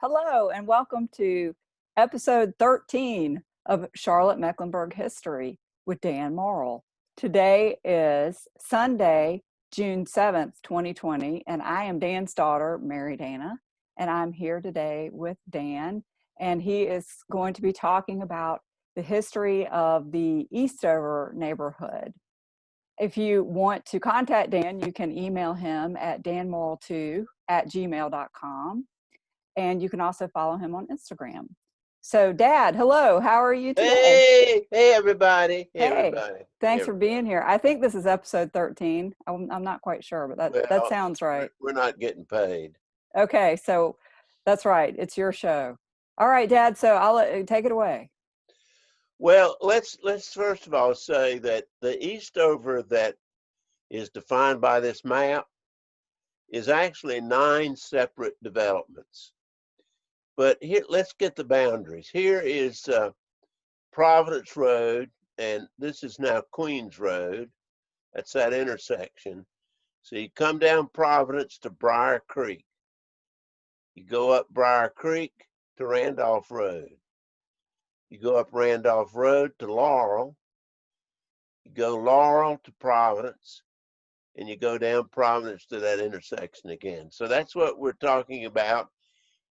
Hello, and welcome to episode 13 of Charlotte Mecklenburg History with Dan Morrow. Today is Sunday, June 7th, 2020, and I am Dan's daughter, Mary Dana, and I'm here today with Dan, and he is going to be talking about the history of the Eastover neighborhood. If you want to contact Dan, you can email him at danmorrill2@gmail.com. And you can also follow him on Instagram. So, Dad, hello. How are you today? Hey, everybody. Hey, Hey, everybody. thanks for being here. I think this is episode 13. I'm not quite sure, but that sounds right. We're not getting paid. Okay, so that's right. It's your show. All right, Dad. So I'll let you take it away. Well, let's first of all say that the Eastover that is defined by this map is actually 9 separate developments. But here, let's get the boundaries. Here is Providence Road, and this is now Queens Road. That's that intersection. So you come down Providence to Briar Creek. You go up Briar Creek to Randolph Road. You go up Randolph Road to Laurel. You go Laurel to Providence, and you go down Providence to that intersection again. So that's what we're talking about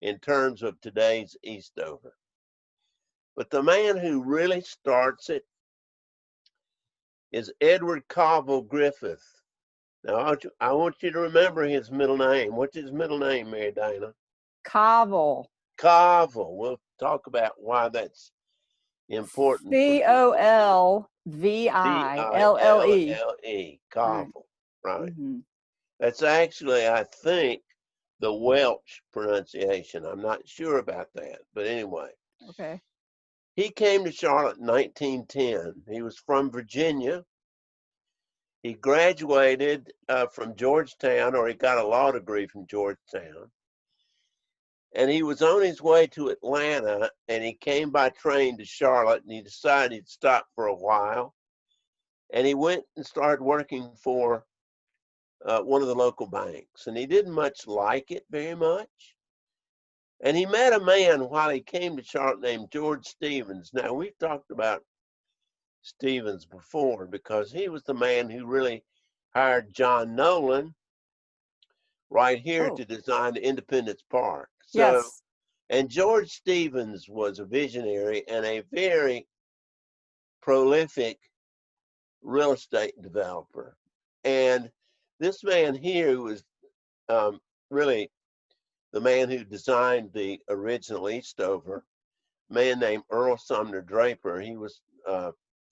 in terms of today's Eastover. But the man who really starts it is Edward Coble Griffith. Now, I want you to remember his middle name. What's his middle name, Mary Dana? Coble. Coble. We'll talk about why that's important. Colville. Coble. Right. Mm-hmm. That's actually, I think, the Welsh pronunciation. I'm not sure about that, but anyway. Okay. He came to Charlotte in 1910. He was from Virginia. He graduated from Georgetown, or he got a law degree from Georgetown. And he was on his way to Atlanta, and he came by train to Charlotte, and he decided he'd stop for a while. And he went and started working for one of the local banks, and he didn't much like it very much. And he met a man while he came to Charlotte named George Stevens. Now, we've talked about Stevens before because he was the man who really hired John Nolan right here to design the Independence Park. So, yes. And George Stevens was a visionary and a very prolific real estate developer. And this man here was really the man who designed the original Eastover, a man named Earl Sumner Draper. He was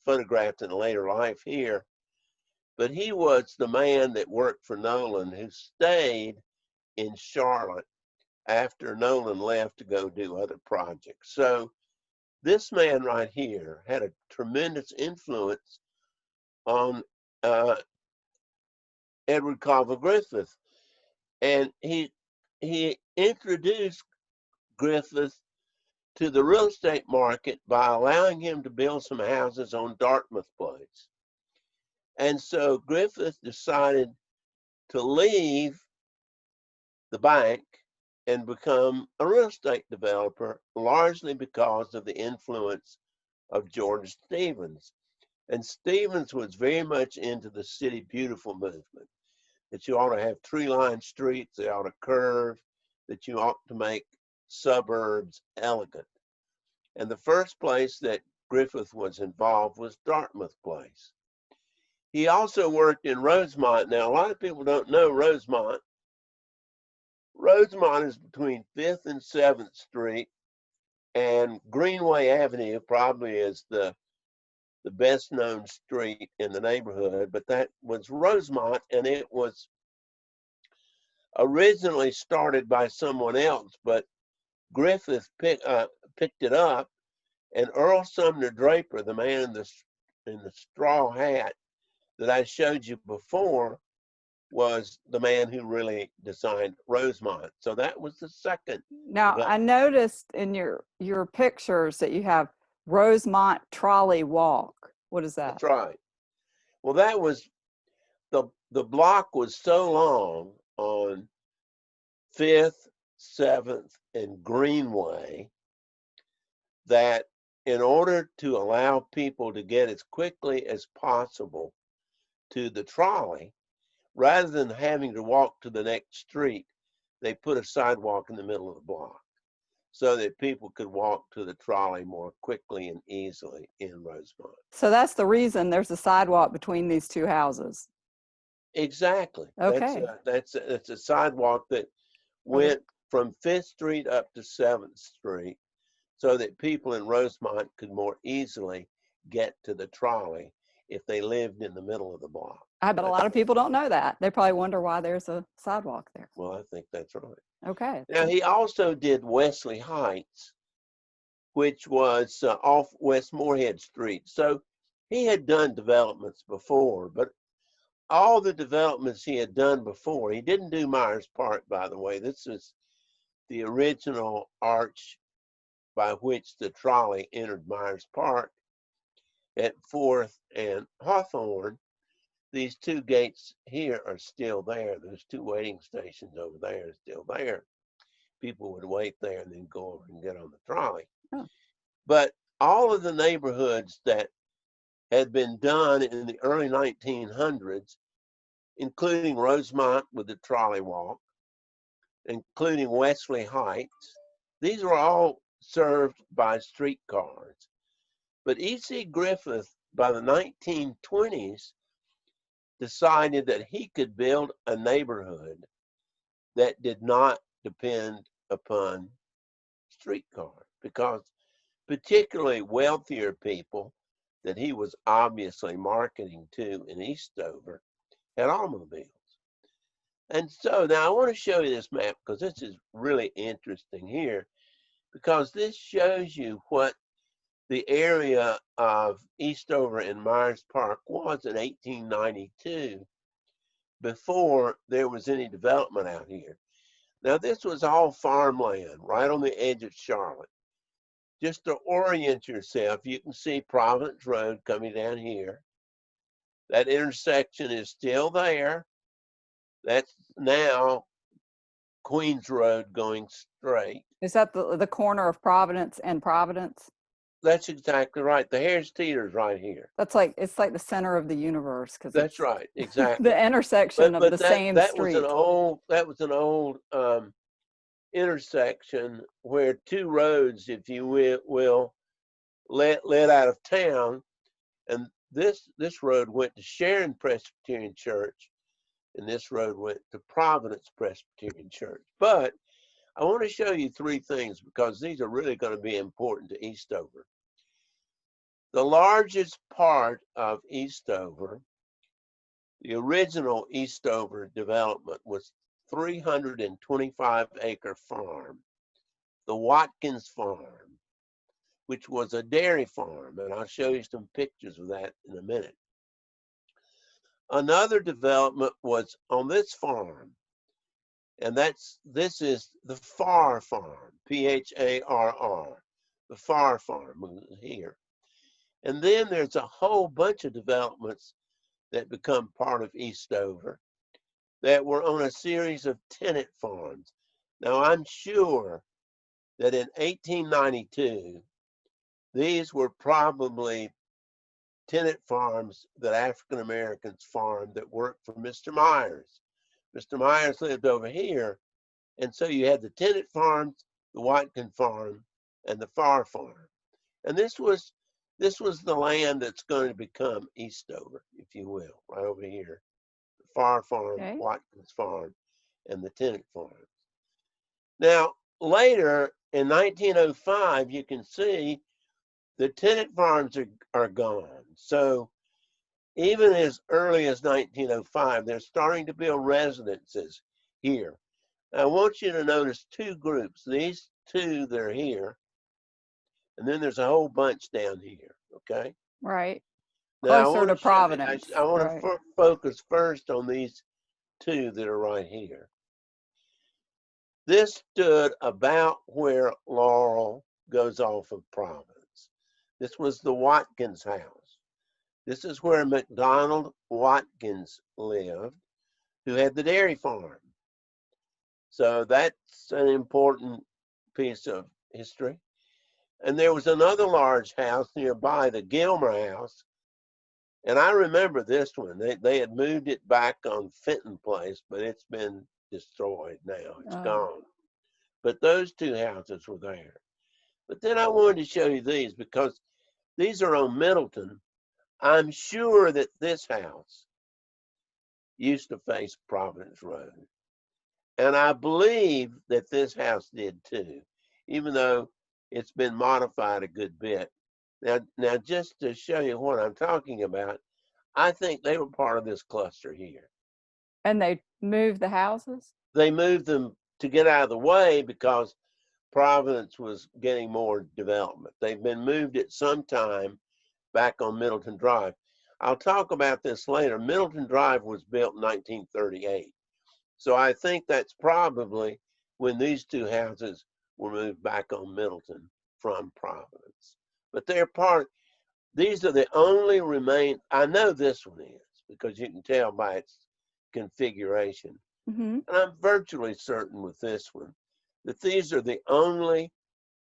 photographed in later life here, but he was the man that worked for Nolan who stayed in Charlotte after Nolan left to go do other projects. So this man right here had a tremendous influence on Edward Coble Griffith, and he introduced Griffith to the real estate market by allowing him to build some houses on Dartmouth Place. And so Griffith decided to leave the bank and become a real estate developer, largely because of the influence of George Stevens. And Stevens was very much into the City Beautiful movement, that you ought to have tree-lined streets, they ought to curve, that you ought to make suburbs elegant. And the first place that Griffith was involved was Dartmouth Place. He also worked in Rosemont. Now, a lot of people don't know Rosemont. Rosemont is between 5th and 7th Street, and Greenway Avenue probably is the best known street in the neighborhood, but that was Rosemont, and it was originally started by someone else, but Griffith picked it up, and Earl Sumner Draper, the man in the straw hat that I showed you before, was the man who really designed Rosemont. So that was the second. Now, I noticed in your pictures that you have Rosemont Trolley Walk. What is that? That's right. Well, that was the block was so long on 5th, 7th, and Greenway, that in order to allow people to get as quickly as possible to the trolley, rather than having to walk to the next street, they put a sidewalk in the middle of the block so that people could walk to the trolley more quickly and easily in Rosemont. So that's the reason there's a sidewalk between these two houses. Exactly. Okay. That's a sidewalk that went from 5th Street up to 7th Street so that people in Rosemont could more easily get to the trolley if they lived in the middle of the block. I bet a lot of people don't know that. They probably wonder why there's a sidewalk there. Well, I think that's right. Okay. Now, he also did Wesley Heights, which was off West Moorhead Street. So he had done developments before, but all the developments he had done before, he didn't do Myers Park, by the way. This is the original arch by which the trolley entered Myers Park at 4th and Hawthorne. These two gates here are still there. There's two waiting stations over there still there. People would wait there and then go over and get on the trolley. Oh. But all of the neighborhoods that had been done in the early 1900s, including Rosemont with the trolley walk, including Wesley Heights, these were all served by streetcars. But E.C. Griffith, by the 1920s, decided that he could build a neighborhood that did not depend upon streetcars, because particularly wealthier people that he was obviously marketing to in Eastover had automobiles. And so now I want to show you this map because this is really interesting here, because this shows you what the area of Eastover and Myers Park was in 1892 before there was any development out here. Now, this was all farmland right on the edge of Charlotte. Just to orient yourself, you can see Providence Road coming down here. That intersection is still there. That's now Queens Road going straight. Is that the corner of Providence and Providence? That's exactly right. The Harris Teeter's right here. That's like, it's like the center of the universe, because That's right, exactly. the intersection of the same that street. Was an old intersection where two roads, if you will, led out of town, and this road went to Sharon Presbyterian Church, and this road went to Providence Presbyterian Church. But I want to show you three things because these are really going to be important to Eastover. The largest part of Eastover, the original Eastover development, was 325-acre farm, the Watkins Farm, which was a dairy farm, and I'll show you some pictures of that in a minute. Another development was on this farm, and this is the Farr Farm, P-H-A-R-R, the Farr Farm here. And then there's a whole bunch of developments that become part of Eastover that were on a series of tenant farms. Now, I'm sure that in 1892, these were probably tenant farms that African Americans farmed that worked for Mr. Myers. Mr. Myers lived over here, and so you had the tenant farms, the Watkins Farm, and the Farr Farm. And this was the land that's going to become Eastover, if you will, right over here. The Farr Farm, okay. Watkins Farm, and the tenant farms. Now, later in 1905, you can see the tenant farms are gone. So even as early as 1905, they're starting to build residences here. I want you to notice two groups. These two that are here, and then there's a whole bunch down here, okay? Right. Now, closer to Providence. I want to focus first on these two that are right here. This stood about where Laurel goes off of Providence. This was the Watkins House. This is where McDonald Watkins lived, who had the dairy farm. So that's an important piece of history. And there was another large house nearby, the Gilmore House. And I remember this one. They had moved it back on Fenton Place, but it's been destroyed now. It's gone. But those two houses were there. But then I wanted to show you these because these are on Middleton. I'm sure that this house used to face Providence Road. And I believe that this house did too, even though it's been modified a good bit. Now, just to show you what I'm talking about, I think they were part of this cluster here. And they moved the houses? They moved them to get out of the way because Providence was getting more development. They've been moved at some time back on Middleton Drive. I'll talk about this later. Middleton Drive was built in 1938. So I think that's probably when these two houses were moved back on Middleton from Providence. But they're part, these are the only I know this one is because you can tell by its configuration. Mm-hmm. And I'm virtually certain with this one that these are the only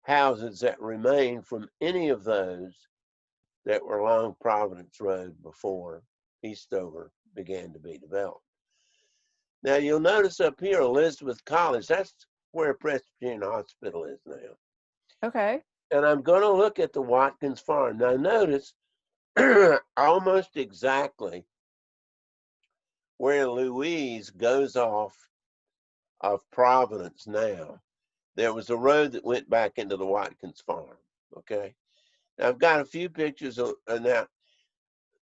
houses that remain from any of those that were along Providence Road before Eastover began to be developed. Now you'll notice up here, Elizabeth College, that's where Presbyterian Hospital is now. Okay. And I'm going to look at the Watkins Farm. Now notice almost exactly where Louise goes off of Providence now. There was a road that went back into the Watkins Farm, okay? Now I've got a few pictures of, now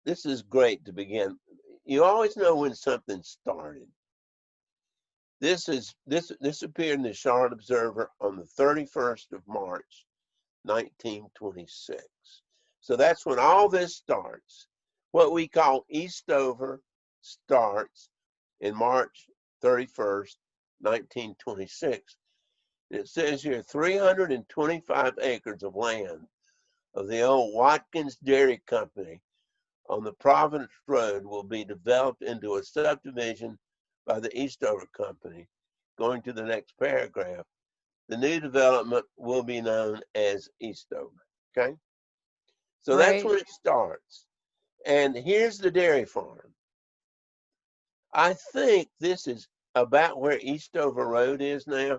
this is great to begin. You always know when something started. This appeared in the Charlotte Observer on the 31st of March, 1926. So that's when all this starts. What we call Eastover starts in March 31st, 1926. It says here 325 acres of land of the old Watkins Dairy Company on the Providence Road will be developed into a subdivision by the Eastover Company. Going to the next paragraph, the new development will be known as Eastover, okay? So that's when it starts. And here's the dairy farm. I think this is about where Eastover Road is now.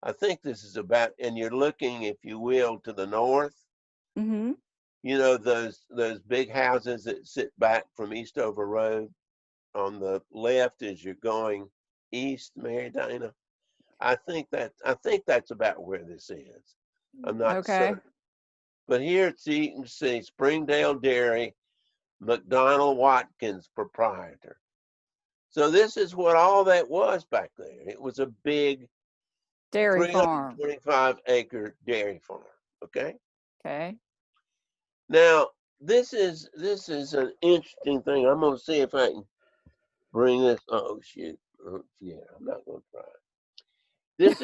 I think this is about, and you're looking, if you will, to the north. Mm-hmm. You know, those big houses that sit back from Eastover Road. On the left as you're going east, Mary Dana. I think that's about where this is. I'm not certain. But here you can see Springdale Dairy, McDonald Watkins proprietor. So this is what all that was back there. It was a big dairy farm, 325-acre dairy farm. Okay. Okay. Now this is an interesting thing. I'm gonna see if I can bring this. Oh shoot! Yeah, I'm not gonna try. This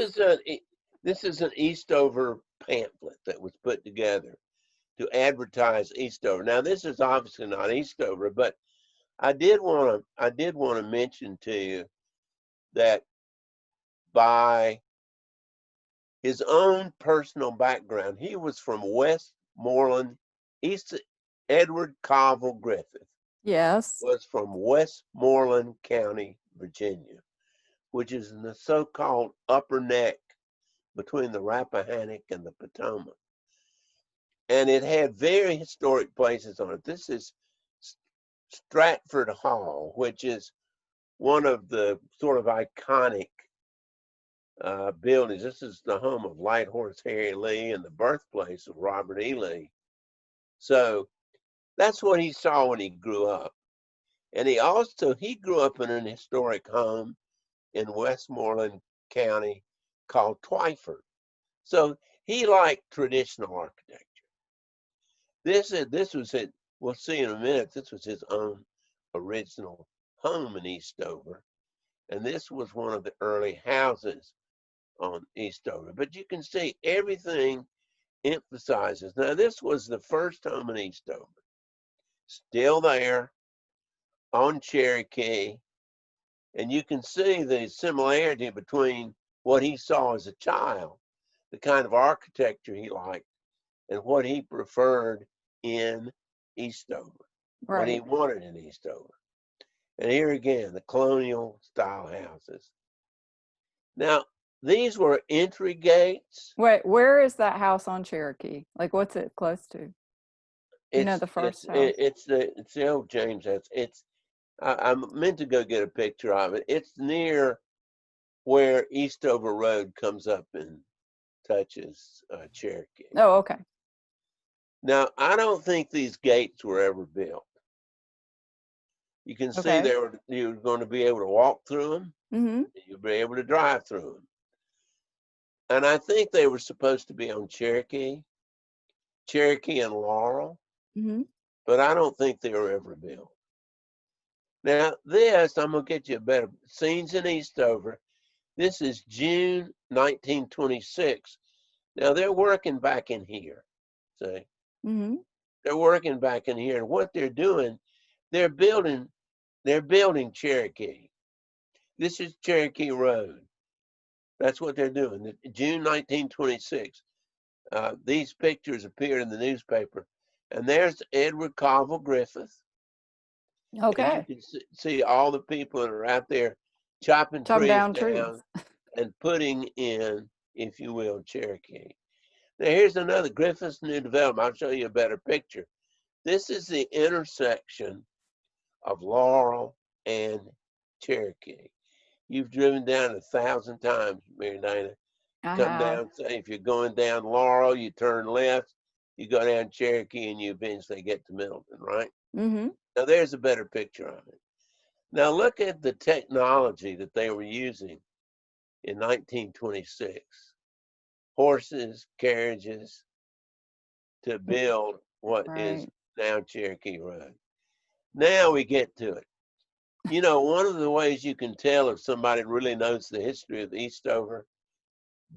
is an Eastover pamphlet that was put together to advertise Eastover. Now this is obviously not Eastover, but I did want to mention to you that by his own personal background, he was from Westmoreland. Edward Coble Griffith. Yes. Was from Westmoreland County, Virginia, which is in the so-called upper neck between the Rappahannock and the Potomac. And it had very historic places on it. This is Stratford Hall, which is one of the sort of iconic buildings. This is the home of Light Horse Harry Lee and the birthplace of Robert E. Lee. So that's what he saw when he grew up. And he grew up in an historic home in Westmoreland County called Twyford. So he liked traditional architecture. This was it. We'll see in a minute. This was his own original home in Eastover. And this was one of the early houses on Eastover. But you can see everything emphasizes. Now, this was the first home in Eastover. Still there on Cherokee. And you can see the similarity between what he saw as a child, the kind of architecture he liked, and what he preferred in Eastover, what he Right. wanted in Eastover. And here again, the colonial style houses. Now, these were entry gates. Wait, where is that house on Cherokee? Like, what's it close to? You know, the first house. It's the old James house. I meant to go get a picture of it. It's near where Eastover Road comes up and touches Cherokee. Oh, okay. Now, I don't think these gates were ever built. You can see Okay. you're going to be able to walk through them. Mm-hmm. You'll be able to drive through them. And I think they were supposed to be on Cherokee and Laurel, Mm-hmm. but I don't think they were ever built. Now, this, I'm going to get you a better scenes in Eastover. This is June 1926. Now, they're working back in here, see? Mm-hmm. They're working back in here. And what they're doing, they're building Cherokee. This is Cherokee Road. That's what they're doing. June 1926. These pictures appeared in the newspaper. And there's Edward Coble Griffith. And you Okay. can see all the people that are out there chopping trees Down down trees. and putting in, if you will, Cherokee. Now here's another Griffiths New Development. I'll show you a better picture. This is the intersection of Laurel and Cherokee. You've driven down 1,000 times, Mary Dana. Come down, say if you're going down Laurel, you turn left, you go down Cherokee, and you eventually get to Middleton, right? Mm-hmm. Now there's a better picture of it. Now look at the technology that they were using in 1926. Horses, carriages, to build what is Right. now Cherokee Road. Now we get to it. You know, one of the ways you can tell if somebody really knows the history of Eastover,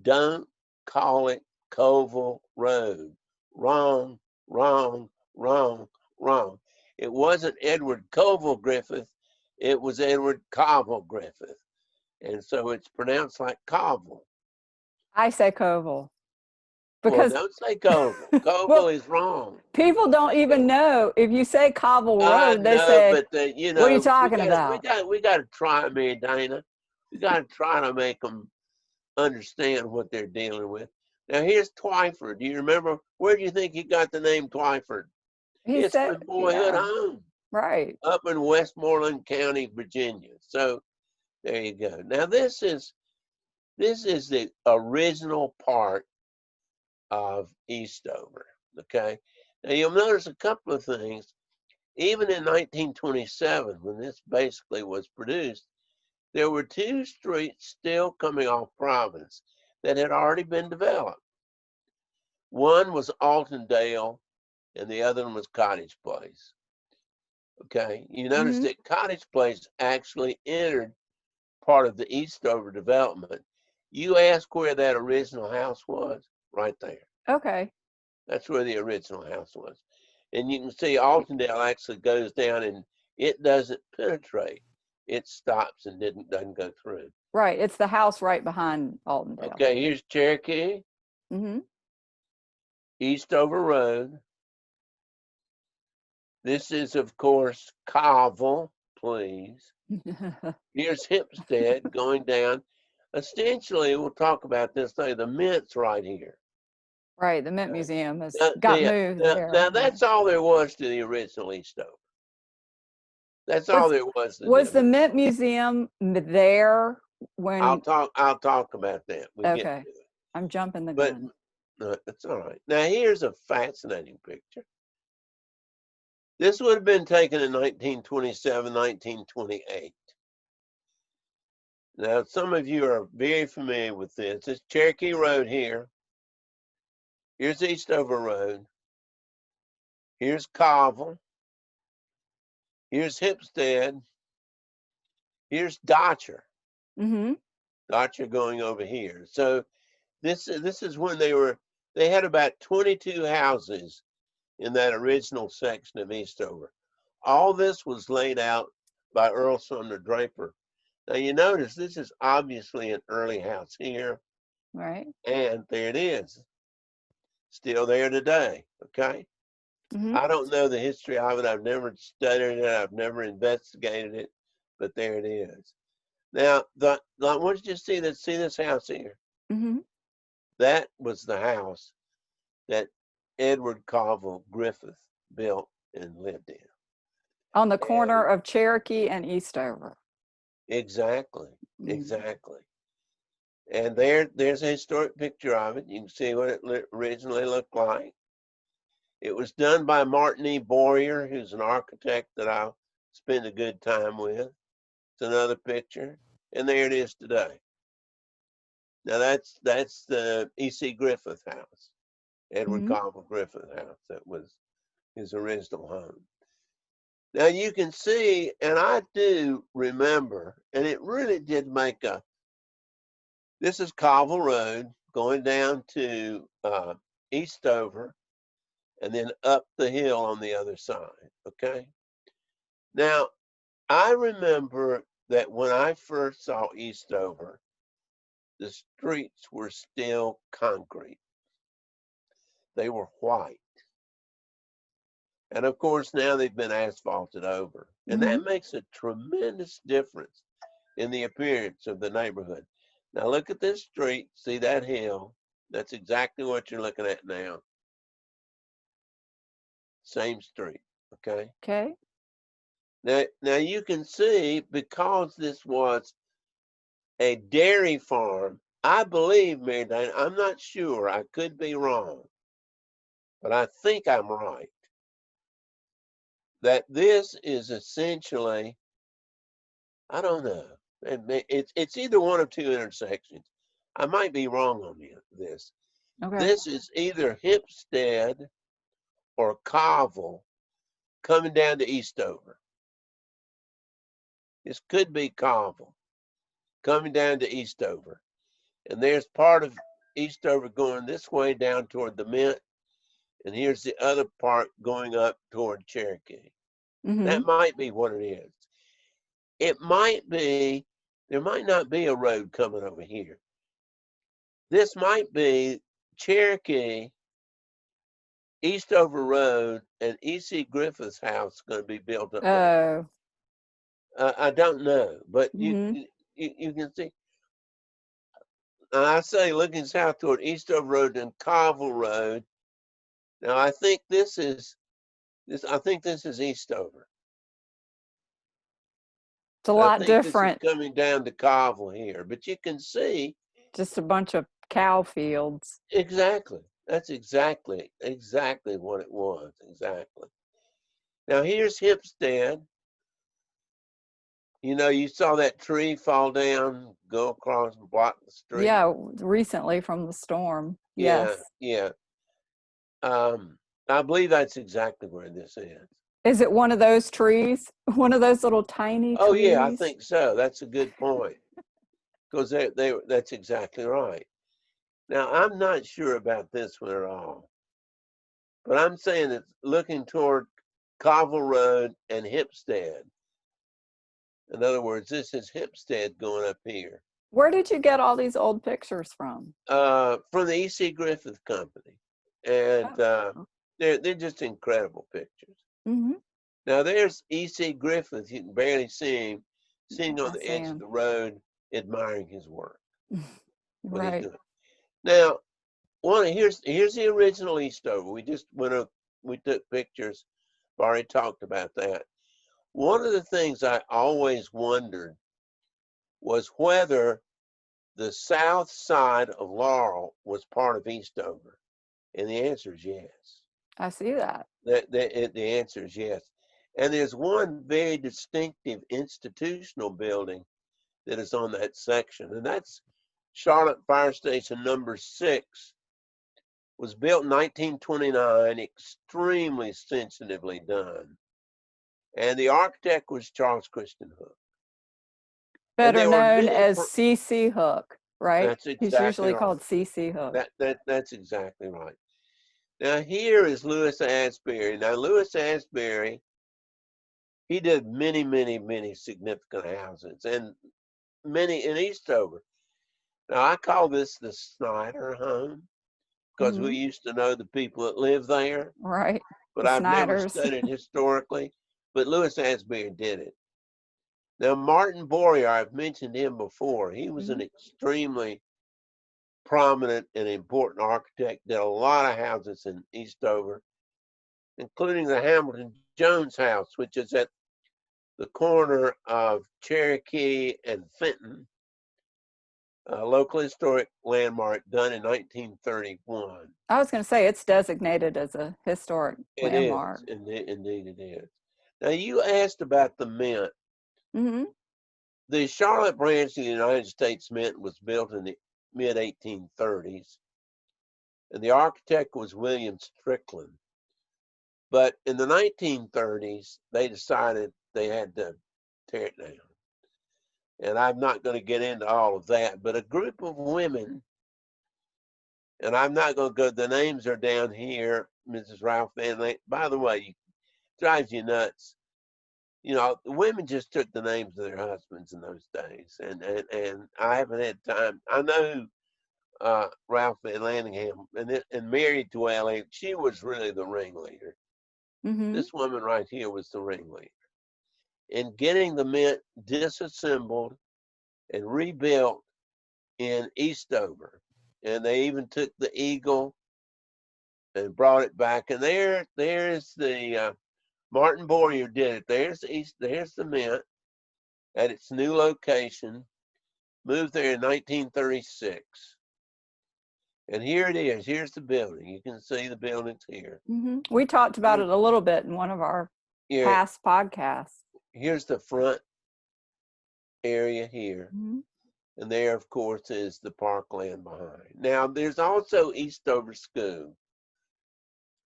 don't call it Coble Road. Wrong, wrong, wrong, wrong. It wasn't Edward Coble Griffith, it was Edward Coble Griffith. And so it's pronounced like Coble. I say Coble. Well, Because don't say Coble. Coble well, is wrong. people don't even know. If you say Cobble I Road, they know, say, but you what are you know, talking about? we got to try, me, Dana. We got to try to make them understand what they're dealing with. Now here's Twyford. Do you remember, where do you think he got the name Twyford? He It's from said, his boyhood yeah, home right. up in Westmoreland County, Virginia. So there you go. Now this is the original part of Eastover. Okay. Now you'll notice a couple of things. Even in 1927, when this basically was produced, there were two streets still coming off Providence that had already been developed. One was Alden Dale, and the other one was Cottage Place. Okay, you notice Mm-hmm. that Cottage Place actually entered part of the Eastover development. You ask where that original house was, right there. Okay. That's where the original house was. And you can see Altondale actually goes down and it doesn't penetrate. It stops and doesn't go through. Right. It's the house right behind Alden Dale. Okay, here's Cherokee, Mm-hmm. Eastover Road. This is, of course, Coble, please. Here's Hempstead going down. Essentially, we'll talk about this thing, the Mint's right here. Right. The Mint Museum has Now, got moved there. now that's all there was to the original Eastover. That's all there was to Was the the Mint Museum there when? I'll talk about that. We get Okay. to it. I'm jumping the But gun. no, that's all right. Now here's a fascinating picture. This would have been taken in 1927, 1928. Now some of you are very familiar with this. It's Cherokee Road here. Here's Eastover Road. Here's Coble. Here's Hempstead. Here's Dotcher. Mm-hmm. Dotcher going over here. So this is when they had about 22 houses in that original section of Eastover. All this was laid out by Earl Sumner Draper Now you notice this is obviously an early house here, Right. and there it is, still there today, okay? Hmm. I don't know the history of it. I've never studied it. I've never investigated it, but there it is. Now, I want you to see this house here. Hmm. That was the house that Edward Coble Griffith built and lived in. On the corner And of Cherokee and Eastover. exactly, Mm. exactly. And there's a historic picture of it. You can see what it originally looked like. It was done by Martin E. Boyer, who's an architect that I'll spend a good time with. It's another picture. And there it is today. Now that's the E.C. Griffith house, Edward Hmm. Coble Griffith house. That was his original home. Now you can see, and I do remember, and it really did make this is Caldwell Road going down to Eastover and then up the hill on the other side, okay? Now, I remember that when I first saw Eastover, the streets were still concrete. They were white. And of course, now they've been asphalted over. And Hmm. that makes a tremendous difference in the appearance of the neighborhood. Now look at this street, see that hill? That's exactly what you're looking at now. Same street, okay? Okay. Now you can see, because this was a dairy farm, I believe, Mary Dana, I'm not sure, I could be wrong, but I think I'm right, that this is essentially, I don't know, it's either one of two intersections. I might be wrong on this. Okay. This is either Hempstead or Coble coming down to Eastover. This could be Coble coming down to Eastover. And there's part of Eastover going this way down toward the Mint. And here's the other part going up toward Cherokee. Hmm. That might be what it is. It might be, there might not be a road coming over here. This might be Cherokee, Eastover Road, and E.C. Griffith's house going to be built up there. Oh. I don't know, but Hmm. you can see. I say looking south toward Eastover Road and Coble Road. Now I think this is I think this is Eastover. It's a I lot think this is different. coming down to Coble here, but you can see Just a bunch of cow fields. exactly. That's exactly what it was. Exactly. Now here's Hempstead. You know, you saw that tree fall down, go across and block the street. Yeah, recently from the storm. Yeah, Yes. yeah. I believe that's exactly where this is. Is it one of those trees? One of those little tiny Oh yeah, I trees? think so. That's a good point. Because that's exactly right. Now I'm not sure about this one at all. But I'm saying it's looking toward Coble Road and Hempstead. In other words, this is Hempstead going up here. Where did you get all these old pictures from? From the E.C. Griffith Company. And Oh. they're just incredible pictures. Hmm. Now there's E.C. Griffith. You can barely see him sitting on I the see edge of 'em. the road admiring his work, what he's Right. doing. Now, here's the original Eastover. We just went up, we took pictures. I've already talked about that. One of the things I always wondered was whether the south side of Laurel was part of Eastover. And the answer is yes. I see that. The answer is yes. And there's one very distinctive institutional building that is on that section, and that's Charlotte Fire Station number 6. Was built in 1929, extremely sensitively done. And the architect was Charles Christian Hook. And Better there were known many, as C.C. Hook, right? that's He's exactly usually right. called C.C. Hook. That's exactly right. Now here is Louis Asbury. Now Louis Asbury, he did many, many, many significant houses. And many in Eastover. Now, I call this the Snyder Home because we used to know the people that live there, Right. but The I've never Snyders. studied historically. But Louis Asbury did it. Now, Martin Boyer, I've mentioned him before. He was an extremely prominent and important architect, did a lot of houses in Eastover, including the Hamilton Jones House, which is at the corner of Cherokee and Fenton, a local historic landmark done in 1931. I was going to say it's designated as a historic It landmark. is, indeed it is. Now, you asked about the mint. Mm-hmm. The Charlotte branch of the United States Mint was built in the mid-1830s, and the architect was William Strickland. But in the 1930s, they decided they had to tear it down. And I'm not going to get into all of that, but a group of women, and I'm not going to go, the names are down here, Mrs. Ralph Van Lane. By the way, it drives you nuts. You know, the women just took the names of their husbands in those days. And I haven't had time. I know Ralph Van Lanningham and married to Ellie. She was really the ringleader. This woman right here was the ringleader. In getting the mint disassembled and rebuilt in Eastover. And they even took the eagle and brought it back. And there's the Martin Boyer did it. There's the mint at its new location. Moved there in 1936. And here it is. Here's the building. You can see the buildings here. We talked about it a little bit in one of our past podcasts. Here's the front area here. And there, of course, is the parkland behind. Now, there's also Eastover School.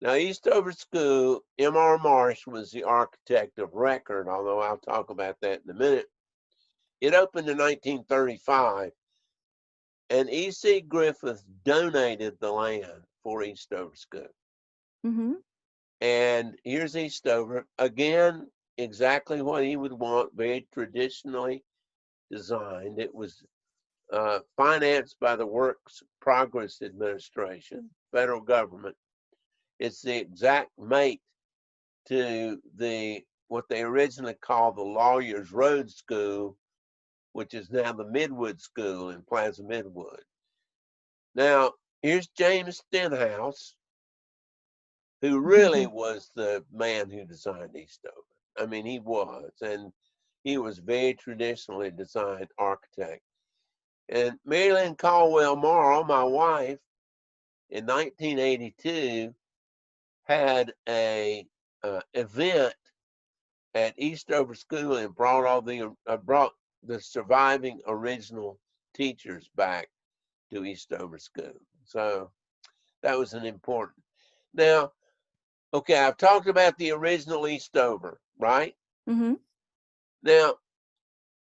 Now, Eastover School, M.R. Marsh was the architect of record, although I'll talk about that in a minute. It opened in 1935, and E.C. Griffith donated the land for Eastover School. And here's Eastover. Again, exactly what he would want, very traditionally designed. It was financed by the Works Progress Administration, federal government. It's the exact mate to what they originally called the Lawyers Road School, which is now the Midwood School in Plaza Midwood. Now, here's Jana Stenhouse, who really was the man who designed Eastover. I mean, he was, and he was very traditionally designed architect. And Marilyn Caldwell Morrow, my wife, in 1982, had a event at Eastover School and brought the surviving original teachers back to Eastover School. So that was an important. Now, okay, I've talked about the original Eastover, right? Now,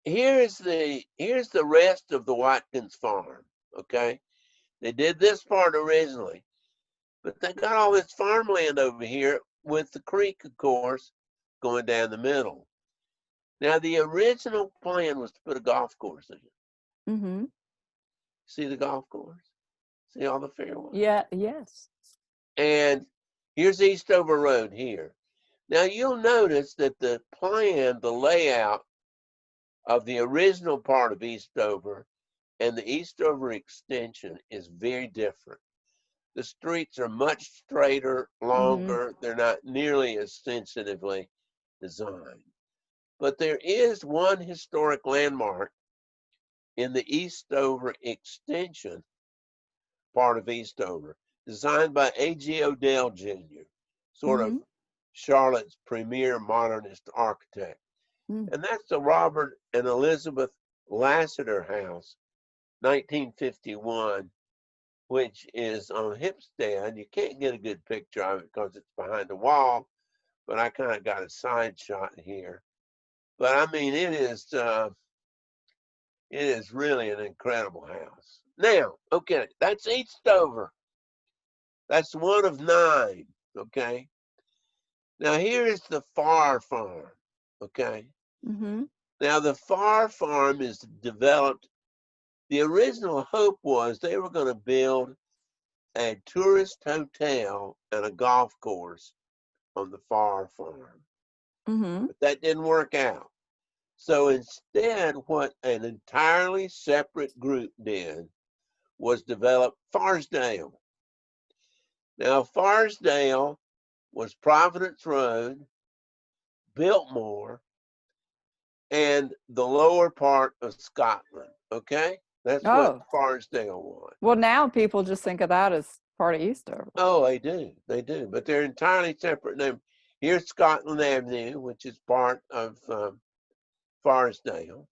here's the rest of the Watkins farm. Okay, they did this part originally, but they got all this farmland over here with the creek, of course, going down the middle. Now, the original plan was to put a golf course in. See the golf course? See all the fairways? Yeah, yes. And here's Eastover Road here. Now, you'll notice that the plan, the layout of the original part of Eastover and the Eastover extension is very different. The streets are much straighter, longer. They're not nearly as sensitively designed. But there is one historic landmark in the Eastover extension part of Eastover, designed by A.G. Odell Jr., sort of Charlotte's premier modernist architect. And that's the Robert and Elizabeth Lassiter House, 1951, which is on Hipstead. You can't get a good picture of it because it's behind the wall, but I kind of got a side shot here. But I mean, it is really an incredible house. Now, okay, that's Eastover. That's one of 9, okay? Now, here is the Farr Farm, okay? Now, the Farr Farm is developed. The original hope was they were going to build a tourist hotel and a golf course on the Farr Farm, Mm-hmm. but that didn't work out. So instead, what an entirely separate group did was develop Farsdale. Now, Farsdale was Providence Road, Biltmore, and the lower part of Scotland. Okay? That's what Oh, Farsdale was. well, now people just think of that as part of Eastover. Oh, they do. They do. But they're entirely separate. Now, here's Scotland Avenue, which is part of Farsdale.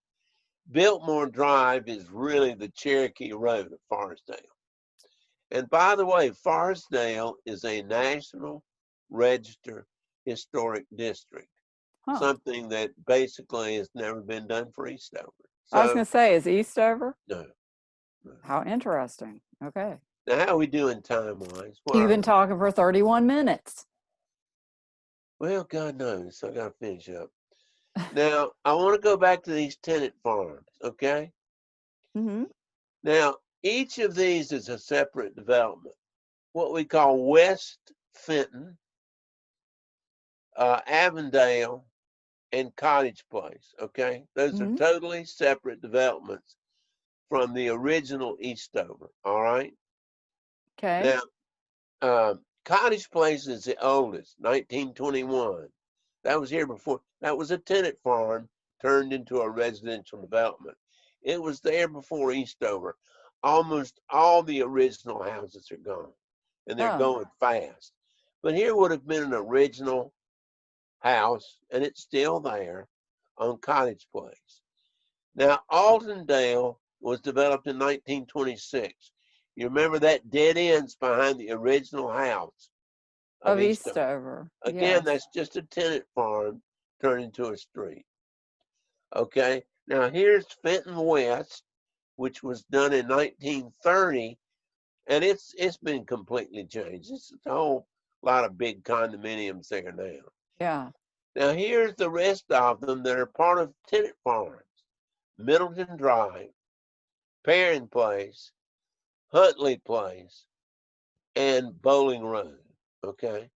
Biltmore Drive is really the Cherokee Road of Farsdale. And by the way, Farsdale is a National Register Historic District, Huh. something that basically has never been done for Eastover. I was going So, to say, is Eastover? no, no. How interesting. Okay. Now, how are we doing time-wise? Where You've are been we? talking for 31 minutes. Well, God knows. I got to finish up. Now, I want to go back to these tenant farms, okay? Mm-hmm. Now, each of these is a separate development. What we call West Fenton, Avondale, and Cottage Place, okay? Those are Mm-hmm. totally separate developments from the original Eastover, all right? Okay. Now, Cottage Place is the oldest, 1921. That was here before. That was a tenant farm turned into a residential development. It was there before Eastover. Almost all the original houses are gone, and they're Oh, going fast. But here would have been an original house, and it's still there on Cottage Place. Now, Alden Dale was developed in 1926. You remember that dead ends behind the original house of of Eastover. Eastover. Again, Yes. that's just a tenant farm turned into a street. Okay, now here's Fenton West, which was done in 1930, and it's been completely changed. It's a whole lot of big condominiums there now. Yeah. Now here's the rest of them that are part of tenant farms: Middleton Drive, Perrin Place, Huntley Place, and Bowling Road. Okay.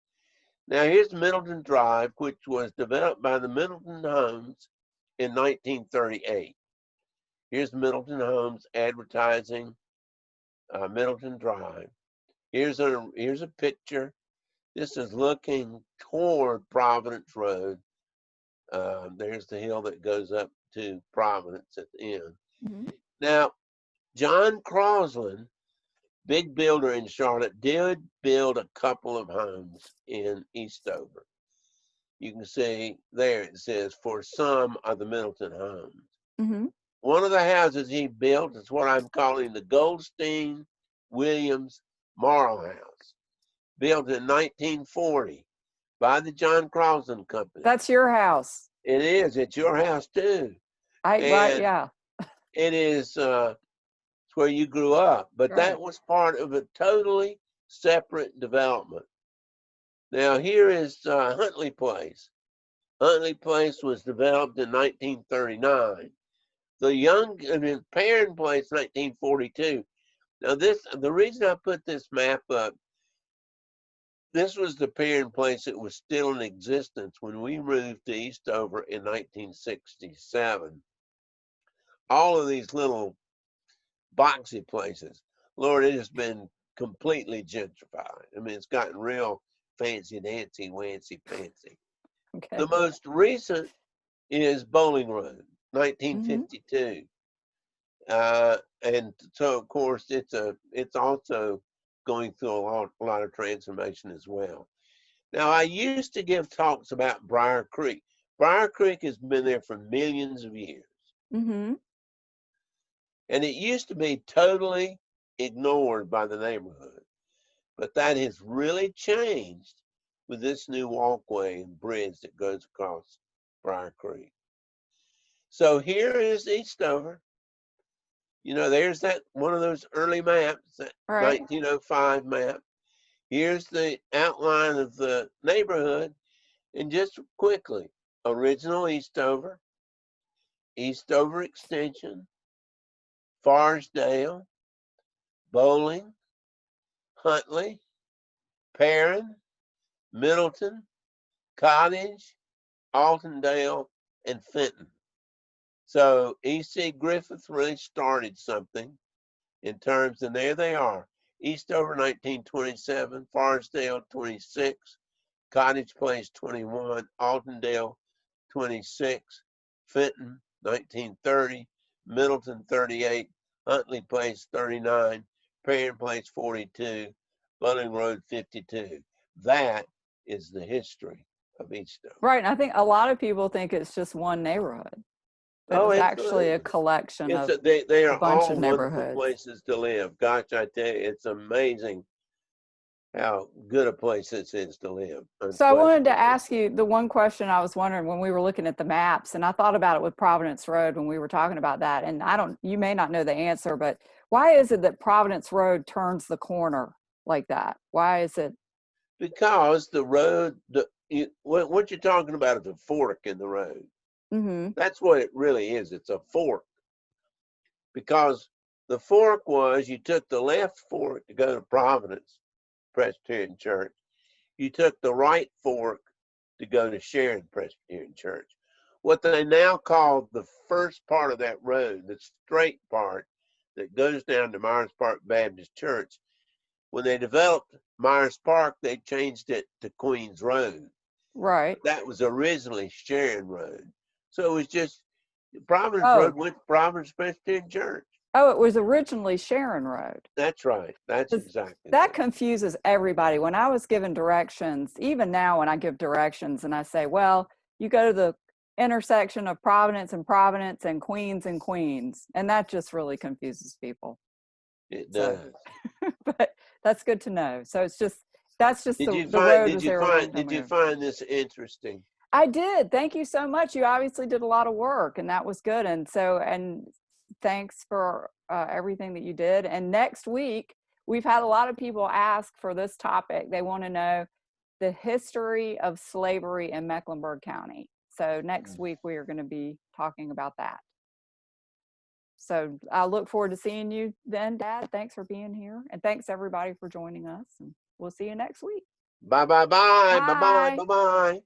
Now here's Middleton Drive, which was developed by the Middleton Homes in 1938. Here's Middleton Homes advertising Middleton Drive. Here's a picture. This is looking toward Providence Road. There's the hill that goes up to Providence at the end. Mm-hmm. Now, John Crosland, big builder in Charlotte, did build a couple of homes in Eastover. You can see there it says, for some of the Middleton homes. Mm-hmm. One of the houses he built is what I'm calling the Goldstein Williams Morrow House, built in 1940 by the John Crosland Company. That's your house. It is. It's your house too. Right, And yeah. it is it's where you grew up. But Right. that was part of a totally separate development. Now here is Huntley Place. Huntley Place was developed in 1939. Perrin Place, 1942. Now the reason I put this map up, this was the Perrin Place that was still in existence when we moved to Eastover in 1967. All of these little boxy places, Lord, it has been completely gentrified. I mean, it's gotten real fancy, dancy, wancy, fancy. Okay. The most recent is Bowling Road, Mm-hmm. 1952. And so, of course, it's also going through a lot of transformation as well. Now, I used to give talks about Briar Creek. Briar Creek has been there for millions of years. Mm-hmm. And it used to be totally ignored by the neighborhood. But that has really changed with this new walkway and bridge that goes across Briar Creek. So here is Eastover. You know, there's that one of those early maps, that All right. 1905 map. Here's the outline of the neighborhood. And just quickly, original Eastover, Eastover Extension, Forestdale, Bowling, Huntley, Perrin, Middleton, Cottage, Alden Dale, and Fenton. So E.C. Griffith really started something in terms, and there they are. Eastover 1927, Forestdale 26, Cottage Place 21, Altondale 26, Fenton 1930, Middleton 38, Huntley Place 39, Perrin Place 42, Bowling Road 52. That is the history of Eastover. Right. And I think a lot of people think it's just one neighborhood, but Oh, it's it actually a is. collection of They a are bunch all of wonderful neighborhoods. places to live. Gosh, I tell you, it's amazing how good a place this is to live. So I wanted to Unquestionably. ask you the one question I was wondering when we were looking at the maps, and I thought about it with Providence Road when we were talking about that. And you may not know the answer, but why is it that Providence Road turns the corner like that? Why is it? Because the road, what you're talking about is a fork in the road. Mm-hmm. That's what it really is. It's a fork. Because the fork was, you took the left fork to go to Providence Presbyterian Church. You took the right fork to go to Sharon Presbyterian Church. What they now call the first part of that road, the straight part that goes down to Myers Park Baptist Church, when they developed Myers Park, they changed it to Queens Road. Right. But that was originally Sharon Road. So it was just Providence Oh. Road went to Providence Presbyterian Church. Oh, it was originally Sharon Road. That's right. That's exactly That right. confuses everybody. When I was given directions, even now when I give directions and I say, well, you go to the intersection of Providence and Queens, and that just really confuses people. It So, does. but that's good to know. So that's just Did you the road was you there a long time ago. find this interesting? I did. Thank you so much. You obviously did a lot of work, and that was good. And thanks for everything that you did. And next week, we've had a lot of people ask for this topic. They want to know the history of slavery in Mecklenburg County. So next week, we are going to be talking about that. So I look forward to seeing you then, Dad. Thanks for being here. And thanks everybody for joining us. And we'll see you next week. Bye, bye, bye. Bye, bye, Bye. bye, bye.